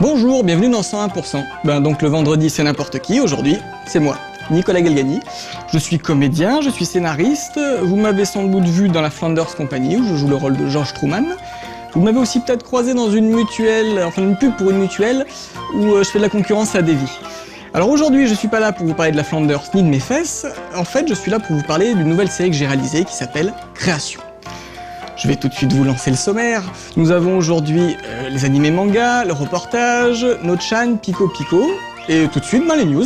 Bonjour, bienvenue dans 101%. Donc le vendredi c'est n'importe qui, aujourd'hui c'est moi, Nicolas Galgani. Je suis comédien, je suis scénariste, vous m'avez sans doute vu dans la Flanders Company où je joue le rôle de George Truman. Vous m'avez aussi peut-être croisé dans une mutuelle, enfin une pub pour une mutuelle où je fais de la concurrence à Davy. Alors aujourd'hui je suis pas là pour vous parler de la Flanders ni de mes fesses, en fait je suis là pour vous parler d'une nouvelle série que j'ai réalisée qui s'appelle Création. Je vais tout de suite vous lancer le sommaire. Nous avons aujourd'hui les animés manga, le reportage, No-chan, Pico Pico, et tout de suite dans les news.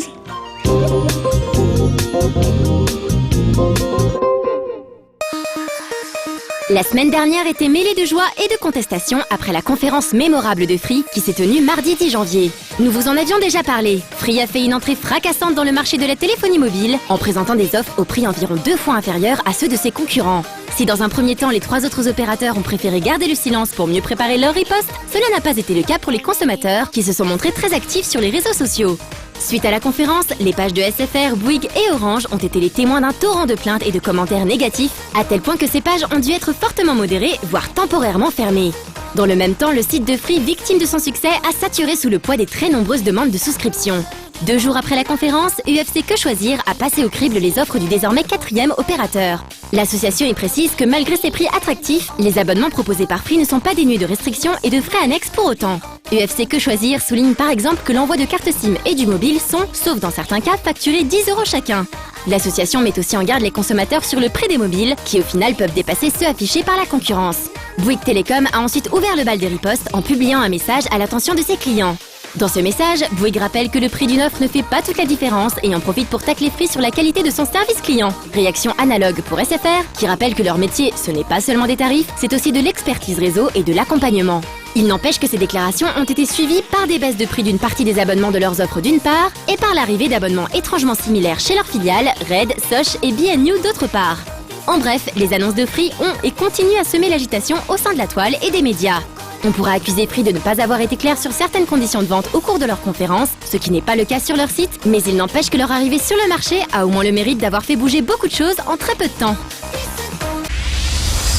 La semaine dernière était mêlée de joie et de contestation après la conférence mémorable de Free qui s'est tenue mardi 10 janvier. Nous vous en avions déjà parlé. Free a fait une entrée fracassante dans le marché de la téléphonie mobile en présentant des offres au prix environ 2 fois inférieur à ceux de ses concurrents. Si dans un premier temps les 3 autres opérateurs ont préféré garder le silence pour mieux préparer leur riposte, cela n'a pas été le cas pour les consommateurs qui se sont montrés très actifs sur les réseaux sociaux. Suite à la conférence, les pages de SFR, Bouygues et Orange ont été les témoins d'un torrent de plaintes et de commentaires négatifs, à tel point que ces pages ont dû être fortement modérées, voire temporairement fermées. Dans le même temps, le site de Free, victime de son succès, a saturé sous le poids des très nombreuses demandes de souscription. 2 jours après la conférence, UFC Que Choisir a passé au crible les offres du désormais 4e opérateur. L'association y précise que malgré ses prix attractifs, les abonnements proposés par Free ne sont pas dénués de restrictions et de frais annexes pour autant. UFC Que Choisir souligne par exemple que l'envoi de cartes SIM et du mobile sont, sauf dans certains cas, facturés 10 € chacun. L'association met aussi en garde les consommateurs sur le prix des mobiles, qui au final peuvent dépasser ceux affichés par la concurrence. Bouygues Télécom a ensuite ouvert le bal des ripostes en publiant un message à l'attention de ses clients. Dans ce message, Bouygues rappelle que le prix d'une offre ne fait pas toute la différence et en profite pour tacler Free sur la qualité de son service client. Réaction analogue pour SFR, qui rappelle que leur métier, ce n'est pas seulement des tarifs, c'est aussi de l'expertise réseau et de l'accompagnement. Il n'empêche que ces déclarations ont été suivies par des baisses de prix d'une partie des abonnements de leurs offres d'une part, et par l'arrivée d'abonnements étrangement similaires chez leurs filiales, Red, Soch et BNU d'autre part. En bref, les annonces de Free ont et continuent à semer l'agitation au sein de la toile et des médias. On pourra accuser Free de ne pas avoir été clair sur certaines conditions de vente au cours de leur conférence, ce qui n'est pas le cas sur leur site, mais il n'empêche que leur arrivée sur le marché a au moins le mérite d'avoir fait bouger beaucoup de choses en très peu de temps.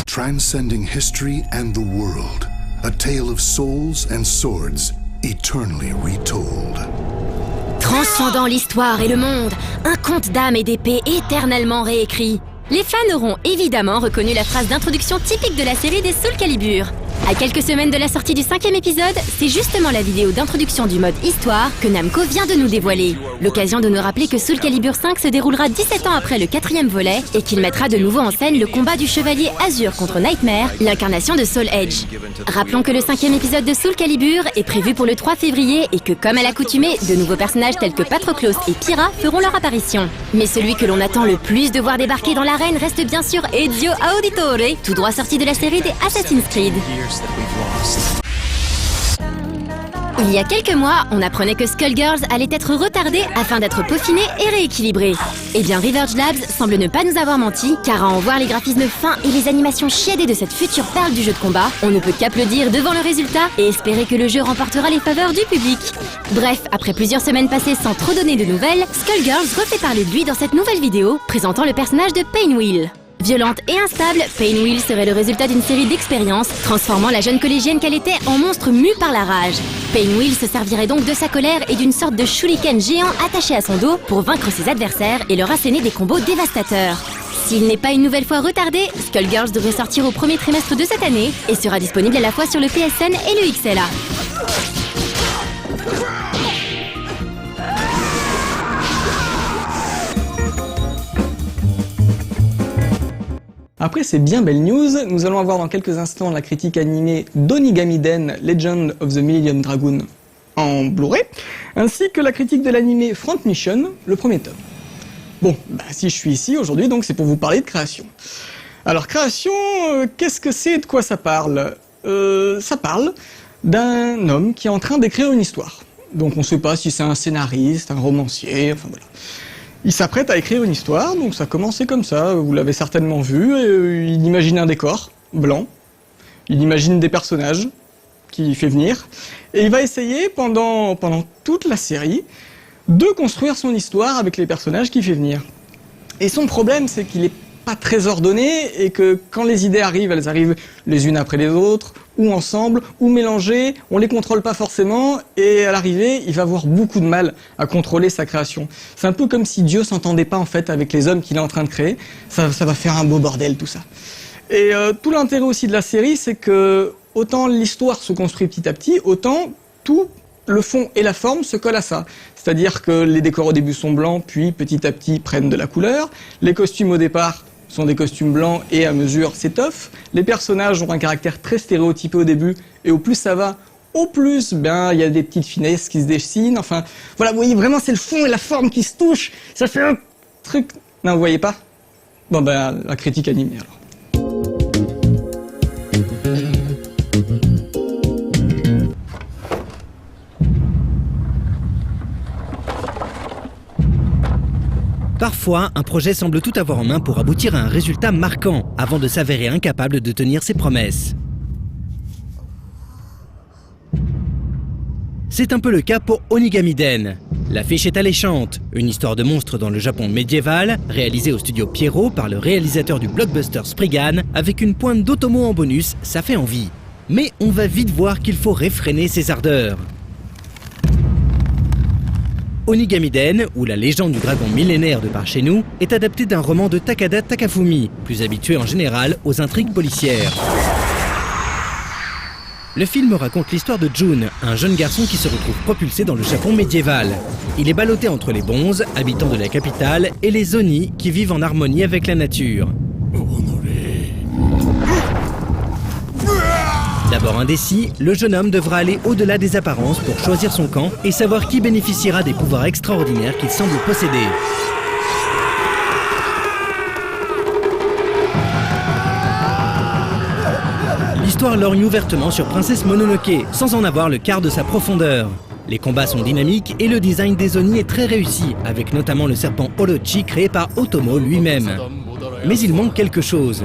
Transcending history and the world, a tale of souls and swords, eternally retold. Transcendant l'histoire et le monde, un conte d'âme et d'épée éternellement réécrit. Les fans auront évidemment reconnu la phrase d'introduction typique de la série des Soul Calibur. À quelques semaines de la sortie du 5e épisode, c'est justement la vidéo d'introduction du mode Histoire que Namco vient de nous dévoiler. L'occasion de nous rappeler que Soul Calibur 5 se déroulera 17 ans après le 4e volet et qu'il mettra de nouveau en scène le combat du chevalier Azur contre Nightmare, l'incarnation de Soul Edge. Rappelons que le 5e épisode de Soul Calibur est prévu pour le 3 février et que, comme à l'accoutumée, de nouveaux personnages tels que Patroclos et Pyra feront leur apparition. Mais celui que l'on attend le plus de voir débarquer dans l'arène reste bien sûr Ezio Auditore, tout droit sorti de la série des Assassin's Creed. Il y a quelques mois, on apprenait que Skullgirls allait être retardé afin d'être peaufiné et rééquilibré. Eh bien, Reverge Labs semble ne pas nous avoir menti, car à en voir les graphismes fins et les animations chiadées de cette future perle du jeu de combat, on ne peut qu'applaudir devant le résultat et espérer que le jeu remportera les faveurs du public. Bref, après plusieurs semaines passées sans trop donner de nouvelles, Skullgirls refait parler de lui dans cette nouvelle vidéo, présentant le personnage de Painwheel. Violente et instable, Painwheel serait le résultat d'une série d'expériences, transformant la jeune collégienne qu'elle était en monstre mu par la rage. Painwheel se servirait donc de sa colère et d'une sorte de shuriken géant attaché à son dos pour vaincre ses adversaires et leur asséner des combos dévastateurs. S'il n'est pas une nouvelle fois retardé, Skullgirls devrait sortir au premier trimestre de cette année et sera disponible à la fois sur le PSN et le XLA. Après ces bien belles news, nous allons avoir dans quelques instants la critique animée d'Onigamiden Legend of the Millennium Dragon en Blu-ray, ainsi que la critique de l'animé Front Mission, le premier tome. Bon, si je suis ici aujourd'hui, donc c'est pour vous parler de Création. Alors Création, qu'est-ce que c'est et de quoi ça parle? Ça parle d'un homme qui est en train d'écrire une histoire. Donc on ne sait pas si c'est un scénariste, un romancier, enfin voilà. Il s'apprête à écrire une histoire, donc ça commençait comme ça, vous l'avez certainement vu, il imagine un décor blanc, il imagine des personnages qu'il fait venir, et il va essayer pendant toute la série de construire son histoire avec les personnages qu'il fait venir. Et son problème, c'est qu'il n'est pas très ordonné et que quand les idées arrivent, elles arrivent les unes après les autres, ou ensemble, ou mélangées, on les contrôle pas forcément et à l'arrivée, il va avoir beaucoup de mal à contrôler sa création. C'est un peu comme si Dieu s'entendait pas en fait avec les hommes qu'il est en train de créer. Ça va faire un beau bordel tout ça. Et tout l'intérêt aussi de la série, c'est que autant l'histoire se construit petit à petit, autant tout le fond et la forme se collent à ça. C'est-à-dire que les décors au début sont blancs, puis petit à petit prennent de la couleur. Les costumes au départ sont des costumes blancs et à mesure s'étoffent. Les personnages ont un caractère très stéréotypé au début et au plus ça va, au plus il y a des petites finesses qui se dessinent. Enfin voilà, vous voyez vraiment c'est le fond et la forme qui se touchent. Ça fait un truc... Non, vous voyez pas? Bon la critique animée alors. Parfois, un projet semble tout avoir en main pour aboutir à un résultat marquant, avant de s'avérer incapable de tenir ses promesses. C'est un peu le cas pour Onigamiden. L'affiche est alléchante, une histoire de monstre dans le Japon médiéval, réalisée au studio Pierrot par le réalisateur du blockbuster Spriggan, avec une pointe d'Otomo en bonus, ça fait envie. Mais on va vite voir qu'il faut réfréner ses ardeurs. Onigamiden, ou la légende du dragon millénaire de par chez nous, est adapté d'un roman de Takada Takafumi, plus habitué en général aux intrigues policières. Le film raconte l'histoire de Jun, un jeune garçon qui se retrouve propulsé dans le Japon médiéval. Il est ballotté entre les bonzes, habitants de la capitale, et les Oni, qui vivent en harmonie avec la nature. D'abord indécis, le jeune homme devra aller au-delà des apparences pour choisir son camp et savoir qui bénéficiera des pouvoirs extraordinaires qu'il semble posséder. L'histoire lorgne ouvertement sur Princesse Mononoke, sans en avoir le quart de sa profondeur. Les combats sont dynamiques et le design des Oni est très réussi, avec notamment le serpent Orochi créé par Otomo lui-même. Mais il manque quelque chose.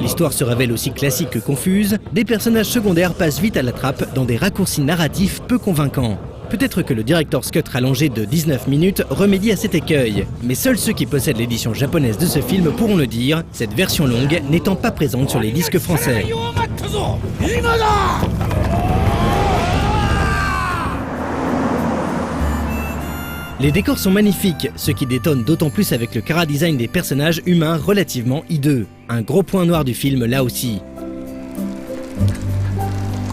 L'histoire se révèle aussi classique que confuse, des personnages secondaires passent vite à la trappe dans des raccourcis narratifs peu convaincants. Peut-être que le director's cut rallongé de 19 minutes remédie à cet écueil, mais seuls ceux qui possèdent l'édition japonaise de ce film pourront le dire, cette version longue n'étant pas présente sur les disques français. Les décors sont magnifiques, ce qui détonne d'autant plus avec le chara-design des personnages humains relativement hideux. Un gros point noir du film là aussi.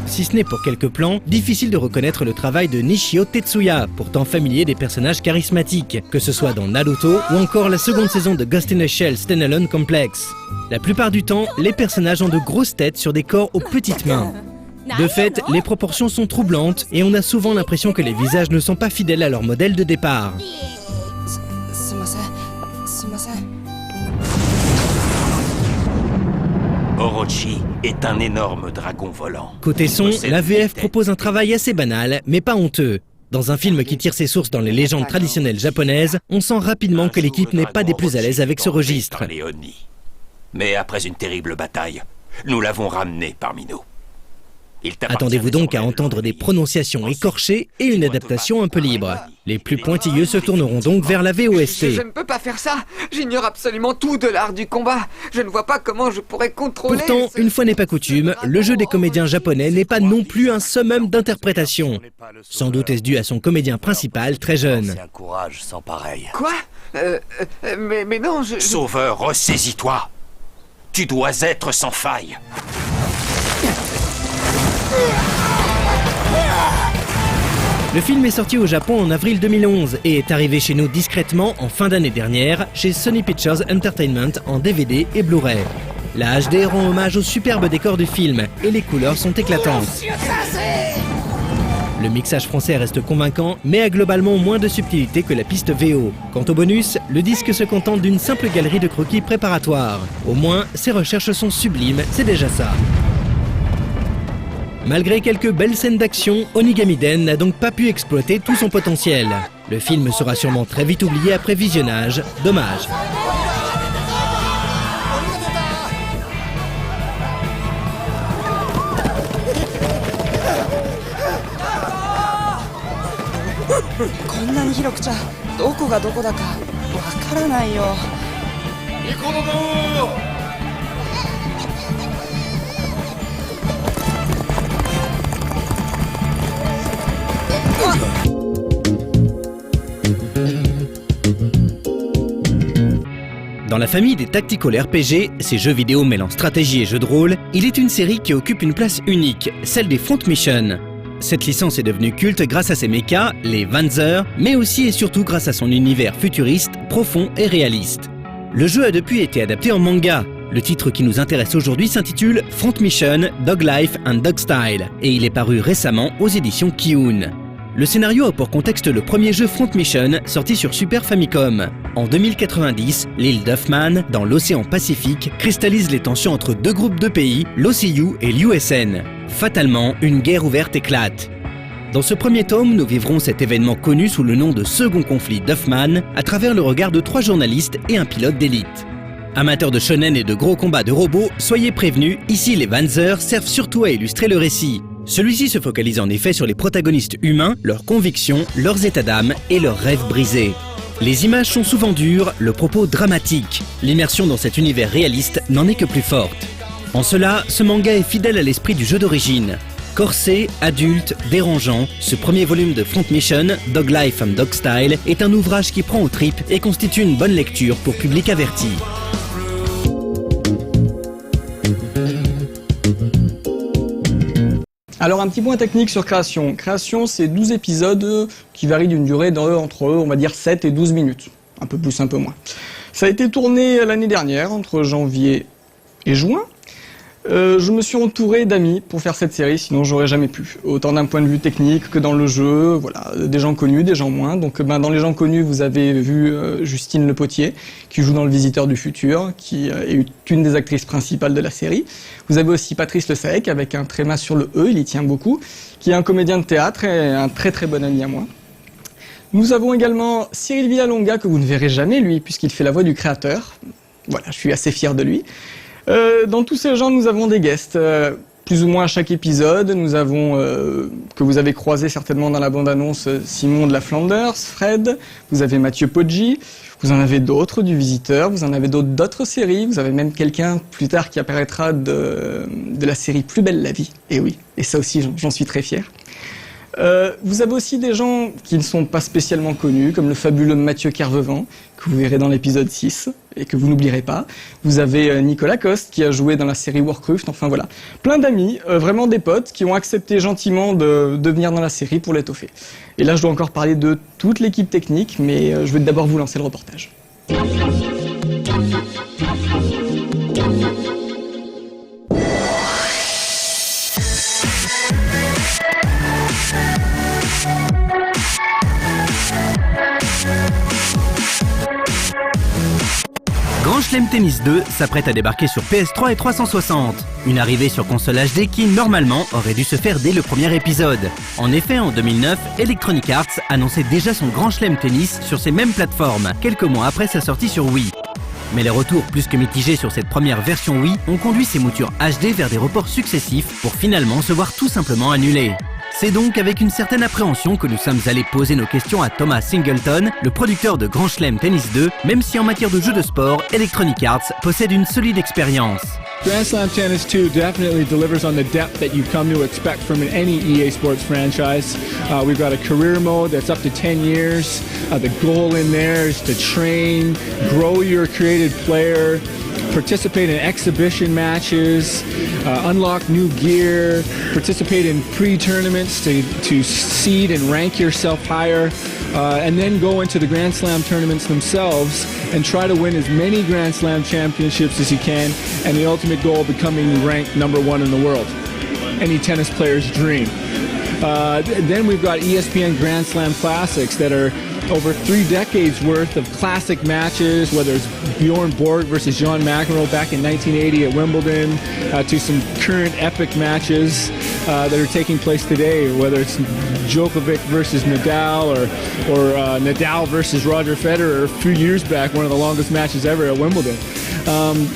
Si ce n'est pour quelques plans, difficile de reconnaître le travail de Nishio Tetsuya, pourtant familier des personnages charismatiques, que ce soit dans Naruto ou encore la seconde saison de Ghost in the Shell Standalone Complex. La plupart du temps, les personnages ont de grosses têtes sur des corps aux petites mains. De fait, les proportions sont troublantes et on a souvent l'impression que les visages ne sont pas fidèles à leur modèle de départ. Orochi est un énorme dragon volant. Côté son, la VF propose un travail assez banal, mais pas honteux. Dans un film qui tire ses sources dans les légendes traditionnelles japonaises, on sent rapidement que l'équipe n'est pas des plus à l'aise avec ce registre. Mais après une terrible bataille, nous l'avons ramené parmi nous. Attendez-vous donc à entendre des prononciations écorchées et une adaptation un peu libre. Les plus pointilleux se tourneront donc vers la VOST. Je ne peux pas faire ça. J'ignore absolument tout de l'art du combat. Je ne vois pas comment je pourrais contrôler... Pourtant, une fois n'est pas coutume, le jeu des comédiens japonais n'est pas non plus un summum d'interprétation. Sans doute est-ce dû à son comédien principal très jeune. C'est un courage sans pareil. Quoi mais non, Sauveur, ressaisis-toi. Tu dois être sans faille. Le film est sorti au Japon en avril 2011 et est arrivé chez nous discrètement en fin d'année dernière chez Sony Pictures Entertainment en DVD et Blu-ray. La HD rend hommage au superbe décor du film et les couleurs sont éclatantes. Le mixage français reste convaincant mais a globalement moins de subtilité que la piste VO. Quant au bonus, le disque se contente d'une simple galerie de croquis préparatoires. Au moins, ses recherches sont sublimes, c'est déjà ça. Malgré quelques belles scènes d'action, Onigamiden n'a donc pas pu exploiter tout son potentiel. Le film sera sûrement très vite oublié après visionnage, dommage. からないよ。Dans la famille des tactical RPG, ces jeux vidéo mêlant stratégie et jeux de rôle, il est une série qui occupe une place unique, celle des Front Mission. Cette licence est devenue culte grâce à ses mechas, les Panzer, mais aussi et surtout grâce à son univers futuriste, profond et réaliste. Le jeu a depuis été adapté en manga. Le titre qui nous intéresse aujourd'hui s'intitule Front Mission, Dog Life and Dog Style et il est paru récemment aux éditions Kiun. Le scénario a pour contexte le premier jeu Front Mission sorti sur Super Famicom. En 2090, l'île Duffman, dans l'océan Pacifique, cristallise les tensions entre deux groupes de pays, l'OCU et l'USN. Fatalement, une guerre ouverte éclate. Dans ce premier tome, nous vivrons cet événement connu sous le nom de Second Conflit Duffman à travers le regard de 3 journalistes et un pilote d'élite. Amateurs de shonen et de gros combats de robots, soyez prévenus, ici les Panzer servent surtout à illustrer le récit. Celui-ci se focalise en effet sur les protagonistes humains, leurs convictions, leurs états d'âme et leurs rêves brisés. Les images sont souvent dures, le propos dramatique. L'immersion dans cet univers réaliste n'en est que plus forte. En cela, ce manga est fidèle à l'esprit du jeu d'origine. Corsé, adulte, dérangeant, ce premier volume de Front Mission, Dog Life and Dog Style, est un ouvrage qui prend aux tripes et constitue une bonne lecture pour public averti. Alors un petit point technique sur Création. Création, c'est 12 épisodes qui varient d'une durée entre, on va dire, 7 et 12 minutes. Un peu plus, un peu moins. Ça a été tourné l'année dernière, entre janvier et juin. Je me suis entouré d'amis pour faire cette série, sinon j'aurais jamais pu. Autant d'un point de vue technique que dans le jeu, voilà, des gens connus, des gens moins. Donc dans les gens connus, vous avez vu Justine Le Potier, qui joue dans Le Visiteur du Futur, qui est une des actrices principales de la série. Vous avez aussi Patrice Le Saec, avec un tréma sur le E, il y tient beaucoup, qui est un comédien de théâtre et un très très bon ami à moi. Nous avons également Cyril Villalonga, que vous ne verrez jamais lui, puisqu'il fait la voix du créateur. Voilà, je suis assez fier de lui. Dans tous ces gens, nous avons des guests, plus ou moins à chaque épisode. Nous avons, que vous avez croisé certainement dans la bande-annonce, Simon de la Flanders, Fred, vous avez Mathieu Poggi, vous en avez d'autres du Visiteur, vous en avez d'autres séries, vous avez même quelqu'un plus tard qui apparaîtra de la série Plus belle la vie. Et oui, et ça aussi j'en suis très fier. Vous avez aussi des gens qui ne sont pas spécialement connus, comme le fabuleux Mathieu Kervevant, que vous verrez dans l'épisode 6, et que vous n'oublierez pas. Vous avez Nicolas Coste, qui a joué dans la série Warcraft, enfin voilà. Plein d'amis, vraiment des potes, qui ont accepté gentiment de venir dans la série pour l'étoffer. Et là, je dois encore parler de toute l'équipe technique, mais je vais d'abord vous lancer le reportage. Grand Chelem Tennis 2 s'apprête à débarquer sur PS3 et 360. Une arrivée sur console HD qui, normalement, aurait dû se faire dès le premier épisode. En effet, en 2009, Electronic Arts annonçait déjà son Grand Chelem Tennis sur ces mêmes plateformes, quelques mois après sa sortie sur Wii. Mais les retours plus que mitigés sur cette première version Wii ont conduit ces moutures HD vers des reports successifs pour finalement se voir tout simplement annulés. C'est donc avec une certaine appréhension que nous sommes allés poser nos questions à Thomas Singleton, le producteur de Grand Chelem Tennis 2, même si en matière de jeux de sport, Electronic Arts possède une solide expérience. Grand Slam Tennis 2 definitely delivers on the depth that you've come to expect from any EA Sports franchise. We've got a career mode that's up to 10 years. The goal in there is to train, grow your created player, participate in exhibition matches, unlock new gear, participate in pre-tournaments to seed and rank yourself higher, and then go into the Grand Slam tournaments themselves and try to win as many Grand Slam championships as you can, and the ultimate goal becoming ranked #1 in the world. Any tennis player's dream. Then we've got ESPN Grand Slam Classics that are over 3 decades worth of classic matches, whether it's Bjorn Borg versus John McEnroe back in 1980 at Wimbledon, to some current epic matches that are taking place today, whether it's Djokovic versus Nadal or Nadal versus Roger Federer a few years back, one of the longest matches ever at Wimbledon.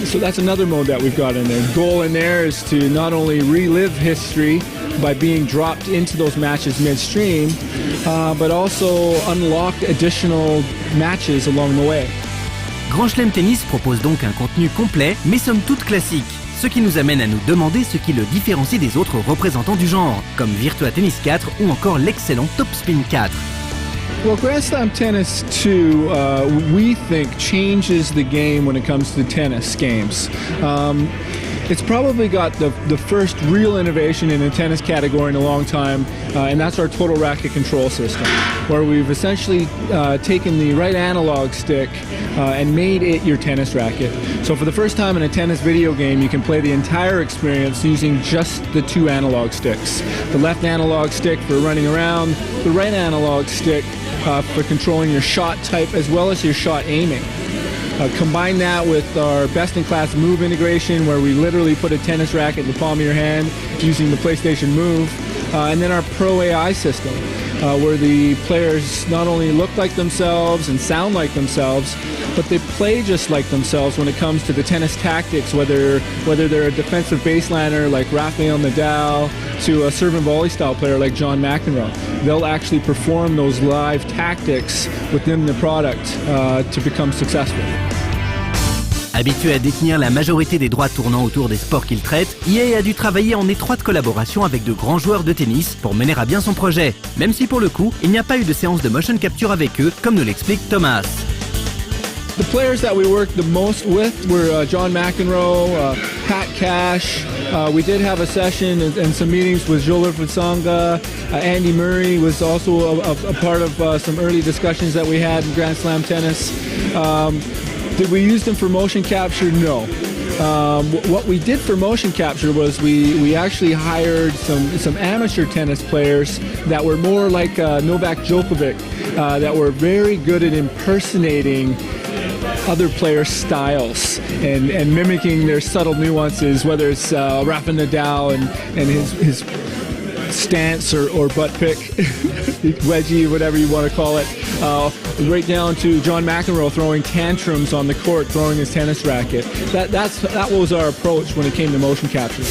So that's another mode that we've got in there. The goal in there is to not only relive history by being dropped into those matches midstream, but also unlock additional matches along the way. Grand Chelem Tennis propose donc un contenu complet, mais somme toute classique. Ce qui nous amène à nous demander ce qui le différencie des autres représentants du genre, comme Virtua Tennis 4 ou encore l'excellent Top Spin 4. Well, Grand Slam Tennis 2, we think, changes the game when it comes to tennis games. It's probably got the first real innovation in the tennis category in a long time, and that's our total racket control system, where we've essentially taken the right analog stick and made it your tennis racket. So for the first time in a tennis video game, you can play the entire experience using just the two analog sticks. The left analog stick for running around, the right analog stick for controlling your shot type as well as your shot aiming. Combine that with our best-in-class Move integration, where we literally put a tennis racket in the palm of your hand using the PlayStation Move, and then our Pro AI system, where the players not only look like themselves and sound like themselves, but they play just like themselves when it comes to the tennis tactics, whether they're a defensive baseliner like Rafael Nadal to a serve and volley style player like John McEnroe. They'll actually perform those live tactics within the product to become successful. Habitué à détenir la majorité des droits tournant autour des sports qu'il traite, EA a dû travailler en étroite collaboration avec de grands joueurs de tennis pour mener à bien son projet, même si pour le coup, il n'y a pas eu de séance de motion capture avec eux, comme nous l'explique Thomas. The players that we worked the most with were John McEnroe, Pat Cash. We did have a session and some meetings with Joel Futsanga. Andy Murray was also a part of some early discussions that we had in Grand Slam tennis. Did we use them for motion capture? No. What we did for motion capture was we actually hired some amateur tennis players that were more like Novak Djokovic, that were very good at impersonating other players' styles and mimicking their subtle nuances, whether it's Rafa Nadal and his stance or butt pick, wedgie, whatever you want to call it, right down to John McEnroe throwing tantrums on the court, throwing his tennis racket. That was our approach when it came to motion capture.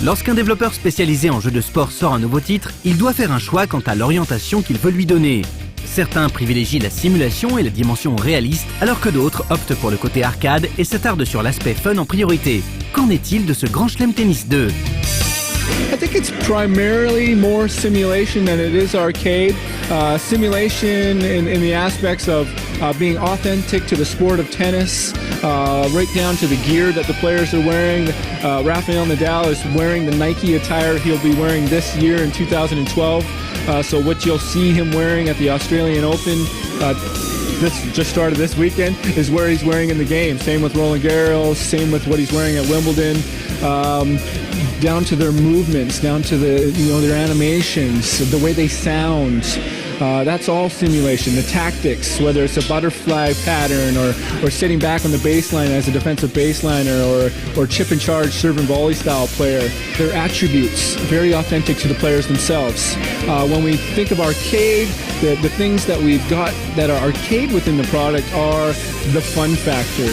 Lorsqu'un développeur spécialisé en jeux de sport sort un nouveau titre, il doit faire un choix quant à l'orientation qu'il veut lui donner. Certains privilégient la simulation et la dimension réaliste, alors que d'autres optent pour le côté arcade et s'attardent sur l'aspect fun en priorité. Qu'en est-il de ce Grand Chelem Tennis 2 ? I think it's primarily more simulation than it is arcade. Simulation in the aspects of being authentic to the sport of tennis, right down to the gear that the players are wearing. Rafael Nadal is wearing the Nike attire he'll be wearing this year in 2012. So what you'll see him wearing at the Australian Open, this just started this weekend, is where he's wearing in the game. Same with Roland Garros, same with what he's wearing at Wimbledon. Down to their movements, down to their animations, the way they sound. That's all simulation. The tactics, whether it's a butterfly pattern or sitting back on the baseline as a defensive baseliner or chip and charge serve and volley style player, they're attributes, very authentic to the players themselves. When we think of arcade, the things that we've got that are arcade within the product are the fun factor,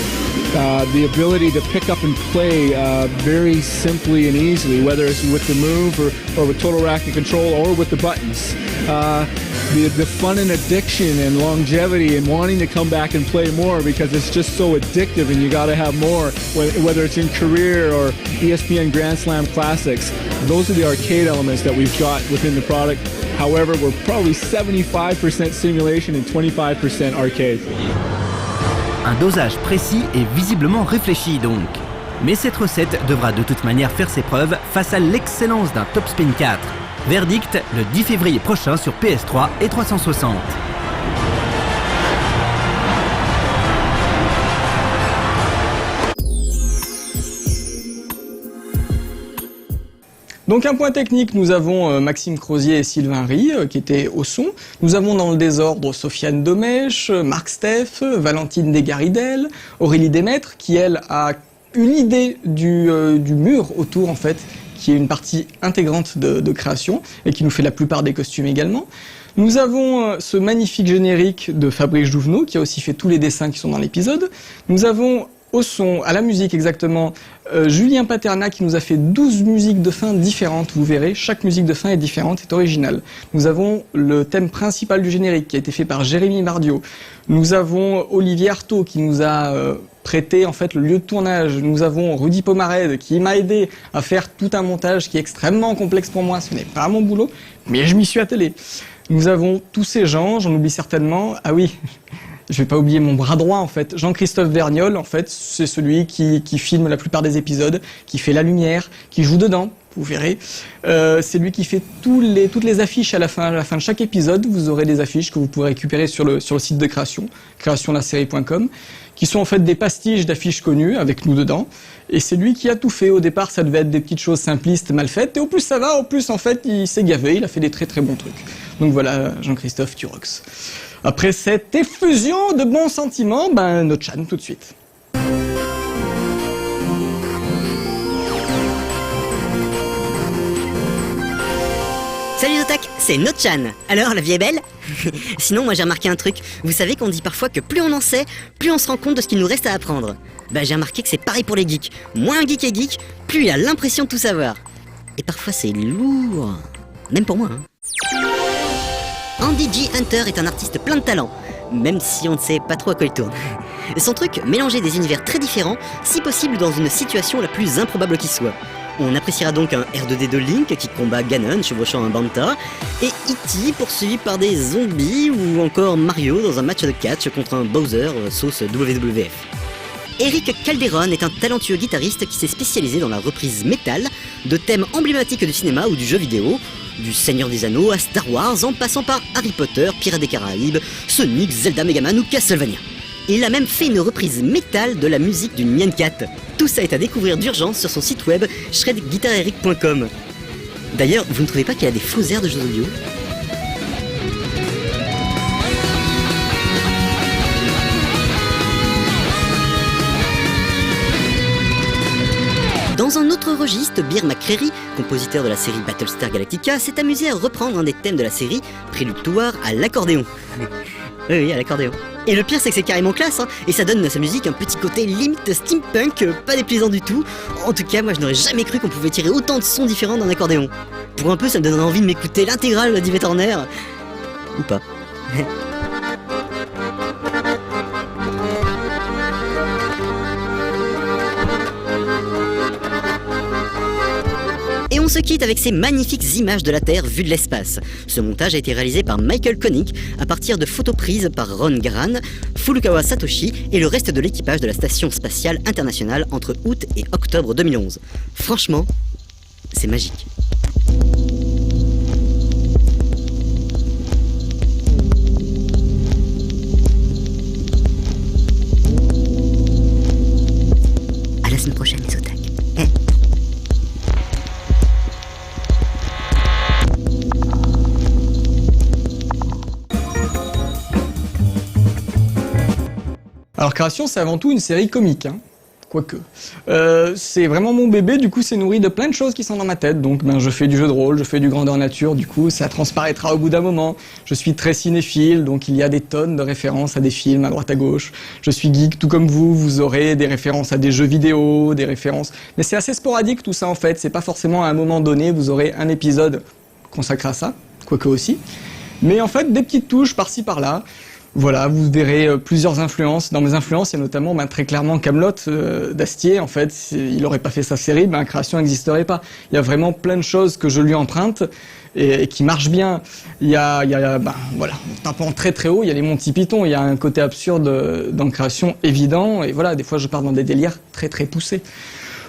the ability to pick up and play very simply and easily, whether it's with the move or with total racket control or with the buttons. The fun and addiction and longevity and wanting to come back and play more because it's just so addictive and you got to have more, whether it's in career or ESPN Grand Slam Classics. Those are the arcade elements that we've got within the product. However, we're probably 75% simulation and 25% arcade. Un dosage précis et visiblement réfléchi donc. Mais cette recette devra de toute manière faire ses preuves face à l'excellence d'un Top Spin 4. Verdict le 10 février prochain sur PS3 et 360. Donc un point technique, nous avons Maxime Crozier et Sylvain Rie qui étaient au son. Nous avons dans le désordre Sofiane Domèche, Marc Steff, Valentine Desgaridel, Aurélie Desmaîtres qui elle a une idée du mur autour en fait, qui est une partie intégrante de création et qui nous fait la plupart des costumes également. Nous avons ce magnifique générique de Fabrice Jouvenot qui a aussi fait tous les dessins qui sont dans l'épisode. Nous avons au son, à la musique exactement, Julien Paterna qui nous a fait 12 musiques de fin différentes, vous verrez, chaque musique de fin est différente, est originale. Nous avons le thème principal du générique qui a été fait par Jérémy Mardio. Nous avons Olivier Artaud qui nous a prêté en fait le lieu de tournage. Nous avons Rudy Pomarède qui m'a aidé à faire tout un montage qui est extrêmement complexe pour moi, ce n'est pas mon boulot, mais je m'y suis attelé. Nous avons tous ces gens, j'en oublie certainement, ah oui, je vais pas oublier mon bras droit en fait. Jean-Christophe Vergnol, en fait, c'est celui qui filme la plupart des épisodes, qui fait la lumière, qui joue dedans, vous verrez. C'est lui qui fait toutes les affiches à la fin de chaque épisode. Vous aurez des affiches que vous pourrez récupérer sur le site de création, créationlasérie.com, qui sont en fait des pastiches d'affiches connues avec nous dedans. Et c'est lui qui a tout fait. Au départ, ça devait être des petites choses simplistes, mal faites. Et au plus ça va, au plus en fait, il s'est gavé. Il a fait des très très bons trucs. Donc voilà, Jean-Christophe Turox. Après cette effusion de bons sentiments, No-chan tout de suite. Salut Zotac, c'est No-chan. Alors, la vie est belle? Sinon, moi j'ai remarqué un truc. Vous savez qu'on dit parfois que plus on en sait, plus on se rend compte de ce qu'il nous reste à apprendre. J'ai remarqué que c'est pareil pour les geeks. Moins un geek est geek, plus il a l'impression de tout savoir. Et parfois c'est lourd. Même pour moi, Andy G. Hunter est un artiste plein de talent, même si on ne sait pas trop à quoi il tourne. Son truc, mélanger des univers très différents, si possible dans une situation la plus improbable qui soit. On appréciera donc un R2D de Link qui combat Ganon chevauchant un Banta, et E.T. poursuivi par des zombies, ou encore Mario dans un match de catch contre un Bowser sauce WWF. Eric Calderon est un talentueux guitariste qui s'est spécialisé dans la reprise métal de thèmes emblématiques du cinéma ou du jeu vidéo, du Seigneur des Anneaux à Star Wars en passant par Harry Potter, Pirates des Caraïbes, Sonic, Zelda, Megaman ou Castlevania. Il a même fait une reprise métal de la musique du Nyan Cat. Tout ça est à découvrir d'urgence sur son site web shredguitareric.com. D'ailleurs, vous ne trouvez pas qu'il a des faux airs de jeux audio ? Dans un autre registre, Bear McCreary, compositeur de la série Battlestar Galactica, s'est amusé à reprendre un des thèmes de la série, prélutoire à l'accordéon. Oui, à l'accordéon. Et le pire, c'est que c'est carrément classe, et ça donne à sa musique un petit côté limite steampunk, pas déplaisant du tout. En tout cas, moi je n'aurais jamais cru qu'on pouvait tirer autant de sons différents d'un accordéon. Pour un peu, ça me donnerait envie de m'écouter l'intégrale d'Yvette Horner. Ou pas. Et on se quitte avec ces magnifiques images de la Terre vues de l'espace. Ce montage a été réalisé par Michael Koenig à partir de photos prises par Ron Garan, Furukawa Satoshi et le reste de l'équipage de la Station Spatiale Internationale entre août et octobre 2011. Franchement, c'est magique. À la semaine prochaine, les otaques. Alors Création, c'est avant tout une série comique, quoique. C'est vraiment mon bébé, du coup c'est nourri de plein de choses qui sont dans ma tête, donc je fais du jeu de rôle, je fais du grandeur nature, du coup ça transparaîtra au bout d'un moment. Je suis très cinéphile, donc il y a des tonnes de références à des films à droite à gauche. Je suis geek tout comme vous aurez des références à des jeux vidéo, des références... Mais c'est assez sporadique tout ça en fait, c'est pas forcément à un moment donné, vous aurez un épisode consacré à ça, quoique aussi. Mais en fait des petites touches par-ci par-là. Voilà, vous verrez plusieurs influences. Dans mes influences, il y a notamment très clairement Kaamelott d'Astier. En fait, il n'aurait pas fait sa série, Création n'existerait pas. Il y a vraiment plein de choses que je lui emprunte et qui marchent bien. Il y a voilà, en tapant très très haut, il y a les Monty Python. Il y a un côté absurde dans Création évident. Et voilà, des fois je pars dans des délires très très poussés.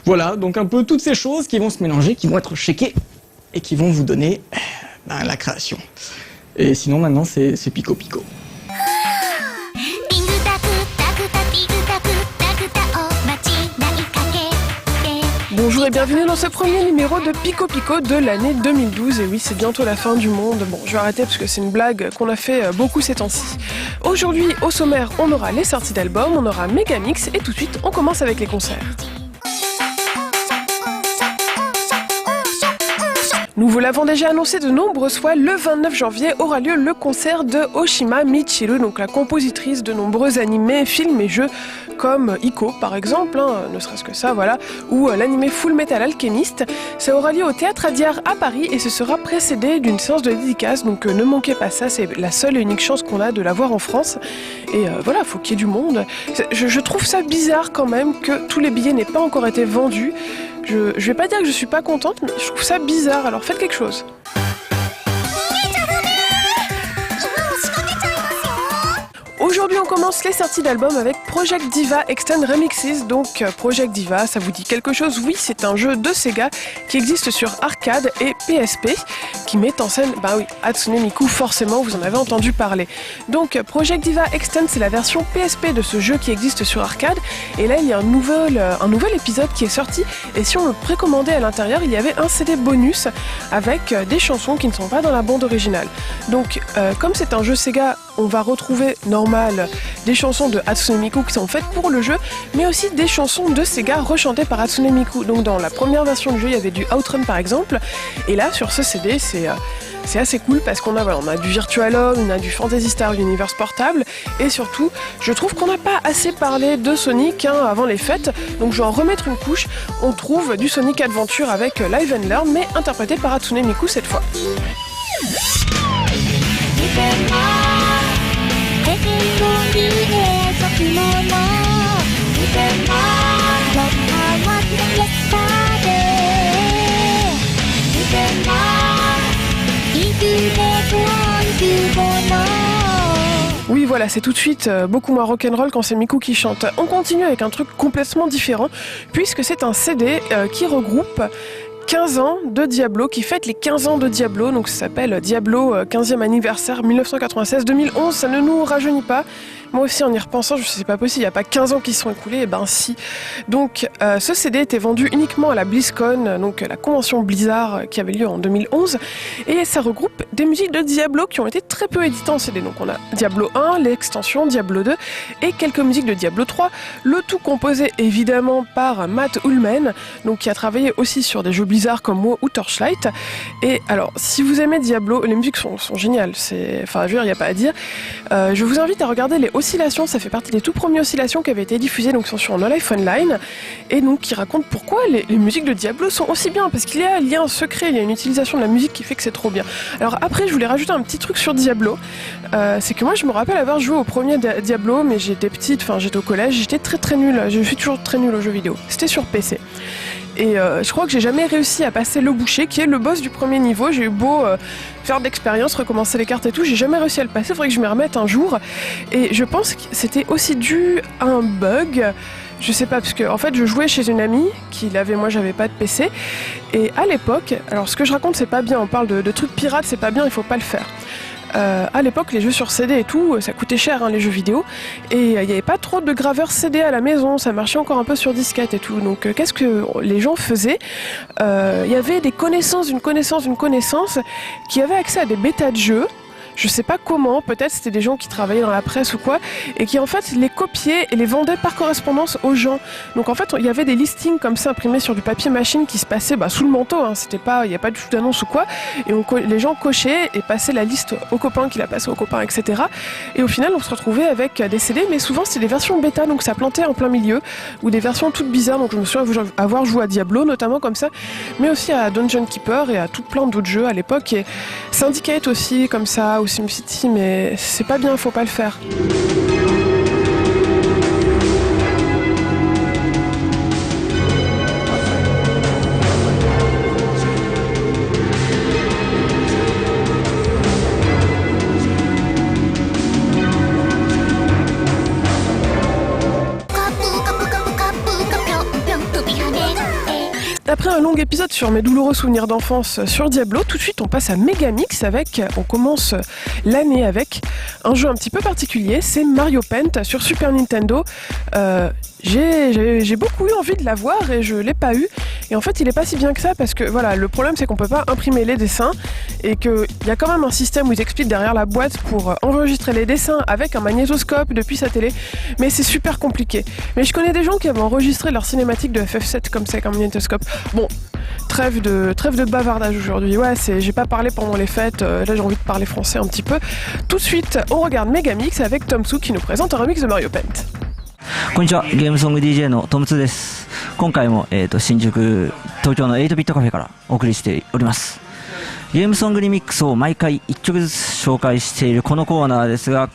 Voilà, donc un peu toutes ces choses qui vont se mélanger, qui vont être checkées et qui vont vous donner la création. Et sinon maintenant c'est Pico Pico. Bonjour et bienvenue dans ce premier numéro de Pico Pico de l'année 2012. Et oui, c'est bientôt la fin du monde. Bon, je vais arrêter parce que c'est une blague qu'on a fait beaucoup ces temps-ci. Aujourd'hui, au sommaire, on aura les sorties d'albums, on aura Megamix et tout de suite, on commence avec les concerts. Nous vous l'avons déjà annoncé de nombreuses fois, le 29 janvier aura lieu le concert de Oshima Michiru, donc la compositrice de nombreux animés, films et jeux comme Ico par exemple, ne serait-ce que ça, voilà, ou l'animé Full Metal Alchemist. Ça aura lieu au Théâtre Adière à Paris et ce sera précédé d'une séance de dédicace, donc ne manquez pas ça, c'est la seule et unique chance qu'on a de la voir en France. Et voilà, faut qu'il y ait du monde. Je trouve ça bizarre quand même que tous les billets n'aient pas encore été vendus. Je vais pas dire que je suis pas contente, mais je trouve ça bizarre, alors faites quelque chose. Aujourd'hui, on commence les sorties d'albums avec Project Diva Extend Remixes. Donc, Project Diva, ça vous dit quelque chose? Oui, c'est un jeu de Sega qui existe sur arcade et PSP, qui met en scène, Hatsune Miku, forcément, vous en avez entendu parler. Donc, Project Diva Extend, c'est la version PSP de ce jeu qui existe sur arcade. Et là, il y a un nouvel épisode qui est sorti. Et si on le précommandait à l'intérieur, il y avait un CD bonus avec des chansons qui ne sont pas dans la bande originale. Donc, comme c'est un jeu Sega, on va retrouver normal des chansons de Hatsune Miku qui sont faites pour le jeu, mais aussi des chansons de Sega rechantées par Hatsune Miku. Donc dans la première version du jeu, il y avait du Outrun par exemple, et là sur ce CD, c'est assez cool parce qu'on a du Virtual On, on a du Phantasy Star Universe portable, et surtout, je trouve qu'on n'a pas assez parlé de Sonic avant les fêtes, donc je vais en remettre une couche. On trouve du Sonic Adventure avec Live and Learn, mais interprété par Hatsune Miku cette fois. Oui, voilà, c'est tout de suite beaucoup moins rock'n'roll quand c'est Miku qui chante. On continue avec un truc complètement différent, puisque c'est un CD qui regroupe 15 ans de Diablo, qui fête les 15 ans de Diablo, donc ça s'appelle Diablo 15e anniversaire 1996-2011, ça ne nous rajeunit pas. Moi aussi, en y repensant, je sais c'est pas possible, il n'y a pas 15 ans qui se sont écoulés, et ben si. Donc, ce CD était vendu uniquement à la BlizzCon, donc la convention Blizzard qui avait lieu en 2011, et ça regroupe des musiques de Diablo qui ont été très peu éditées en CD. Donc on a Diablo 1, l'extension, Diablo 2, et quelques musiques de Diablo 3, le tout composé évidemment par Matt Ullman, donc qui a travaillé aussi sur des jeux Blizzard comme WoW ou Torchlight. Et alors, si vous aimez Diablo, les musiques sont géniales, il n'y a pas à dire. Je vous invite à regarder les Oscillations, ça fait partie des tout premiers Oscillations qui avaient été diffusées, donc sont sur No Life Online, et donc qui racontent pourquoi les musiques de Diablo sont aussi bien, parce qu'il y a un lien secret, il y a une utilisation de la musique qui fait que c'est trop bien. Alors après, je voulais rajouter un petit truc sur Diablo, c'est que moi je me rappelle avoir joué au premier Diablo, mais j'étais petite, j'étais au collège, j'étais très nulle, je suis toujours très nulle aux jeux vidéo, c'était sur PC. Et je crois que j'ai jamais réussi à passer le boucher, qui est le boss du premier niveau. J'ai eu beau faire de l'expérience, recommencer les cartes et tout, j'ai jamais réussi à le passer. Il faudrait que je m'y remette un jour. Et je pense que c'était aussi dû à un bug. Je sais pas, parce que en fait je jouais chez une amie qui l'avait, moi j'avais pas de PC. Et à l'époque, alors ce que je raconte c'est pas bien, on parle de trucs pirates, c'est pas bien, il faut pas le faire. À l'époque, les jeux sur CD et tout, ça coûtait cher, les jeux vidéo, et il n'y avait pas trop de graveurs CD à la maison, ça marchait encore un peu sur disquette et tout. Donc qu'est-ce que les gens faisaient? Il y avait des connaissances d'une connaissance qui avaient accès à des bêtas de jeux. Je sais pas comment, peut-être c'était des gens qui travaillaient dans la presse ou quoi, et qui en fait les copiaient et les vendaient par correspondance aux gens. Donc en fait il y avait des listings comme ça imprimés sur du papier machine qui se passaient sous le manteau, c'était pas, il n'y a pas du tout d'annonce ou quoi, et les gens cochaient et passaient la liste aux copains qui la passaient aux copains, etc. Et au final on se retrouvait avec des CD, mais souvent c'était des versions bêta, donc ça plantait en plein milieu, ou des versions toutes bizarres. Donc je me souviens avoir joué à Diablo notamment comme ça, mais aussi à Dungeon Keeper et à tout plein d'autres jeux à l'époque, et Syndicate aussi comme ça, ou SimCity, mais c'est pas bien, faut pas le faire. Après un long épisode sur mes douloureux souvenirs d'enfance sur Diablo, tout de suite on passe à Megamix on commence l'année avec un jeu un petit peu particulier, c'est Mario Paint sur Super Nintendo. J'ai beaucoup eu envie de l'avoir et je l'ai pas eu. Et en fait, il est pas si bien que ça parce que voilà, le problème c'est qu'on peut pas imprimer les dessins et qu'il y a quand même un système où ils expliquent derrière la boîte pour enregistrer les dessins avec un magnétoscope depuis sa télé. Mais c'est super compliqué. Mais je connais des gens qui avaient enregistré leur cinématique de FF7 comme ça, avec un magnétoscope. Bon, trêve de bavardage aujourd'hui. Ouais, j'ai pas parlé pendant les fêtes. Là, j'ai envie de parler français un petit peu. Tout de suite, on regarde Megamix avec Tom Soo qui nous présente un remix de Mario Paint. こんにちは、ゲームソング DJ のトムツーです。今回も、新宿、東京の8ビットカフェからお送りしております。ゲームソングリミックスを毎回1曲ずつ紹介しているこのコーナーですが、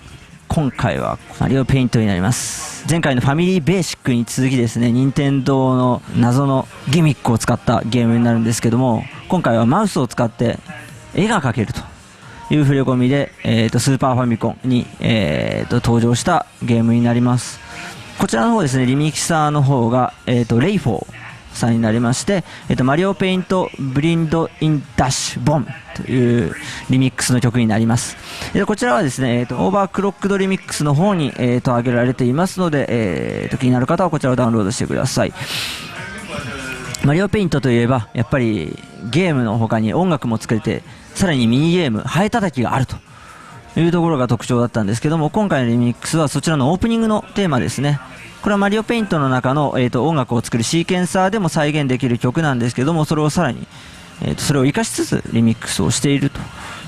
今回はマリオペイントになります。前回のファミリーベーシックに続きですね、任天堂の謎のギミックを使ったゲームになるんですけども、今回はマウスを使って絵が描けるという触れ込みで、スーパーファミコンに、登場したゲームになります。こちらの方ですね、リミキサーの方が、レイフォーさんになりまして、マリオペイントブリンドインダッシュボンというリミックスの曲になります。こちらはですね、オーバークロックドリミックスの方に、上げられていますので、気になる方はこちらをダウンロードしてください。マリオペイントといえばやっぱりゲームの他に音楽も作れて、さらにミニゲームハエたたきがあるというところが特徴だったんですけども、今回のリミックスはそちらのオープニングのテーマですね。これはマリオペイントの中の、音楽を作るシーケンサーでも再現できる曲なんですけども、それをさらに、それを活かしつつリミックスをしていると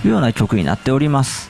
いうような曲になっております。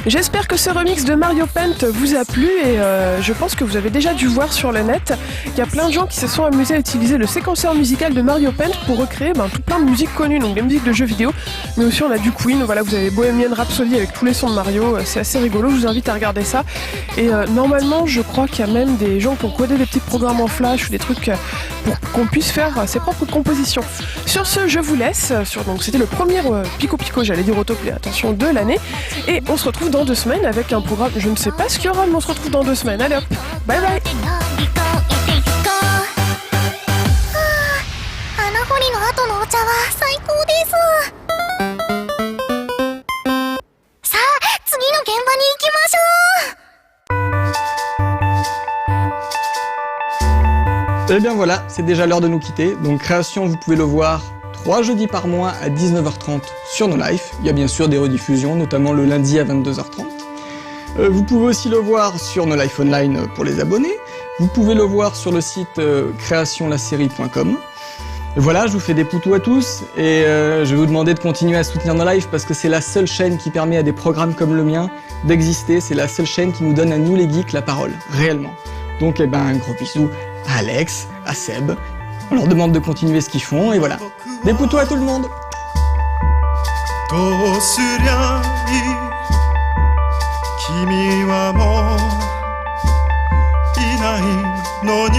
J'espère que ce remix de Mario Paint vous a plu et je pense que vous avez déjà dû voir sur le net. Il y a plein de gens qui se sont amusés à utiliser le séquenceur musical de Mario Paint pour recréer tout plein de musiques connues, donc des musiques de jeux vidéo, mais aussi on a du Queen, voilà, vous avez Bohemian Rhapsody avec tous les sons de Mario, c'est assez rigolo, je vous invite à regarder ça. Et normalement je crois qu'il y a même des gens qui ont codé des petits programmes en flash ou des trucs pour qu'on puisse faire ses propres compositions. Sur ce, je vous laisse, donc c'était le premier Pico Pico, j'allais dire autoplay, attention, de l'année, et on se retrouve dans 2 semaines avec un programme, je ne sais pas ce qu'il y aura, mais on se retrouve dans 2 semaines. Allez hop, bye bye. 穴掘りの後のお茶は最高です。さあ、次の現場に行きましょう。 Eh bien voilà, c'est déjà l'heure de nous quitter. Donc Création, vous pouvez le voir 3 jeudis par mois à 19h30 sur No Life. Il y a bien sûr des rediffusions, notamment le lundi à 22h30. Vous pouvez aussi le voir sur No Life Online pour les abonnés. Vous pouvez le voir sur le site créationlasérie.com. Voilà, je vous fais des poutous à tous et je vais vous demander de continuer à soutenir No Life parce que c'est la seule chaîne qui permet à des programmes comme le mien d'exister. C'est la seule chaîne qui nous donne à nous les geeks la parole, réellement. Donc eh ben, un gros bisou à Alex, à Seb. On leur demande de continuer ce qu'ils font et voilà. Des poutous à tout le monde. どうすりゃいい君はもういないのに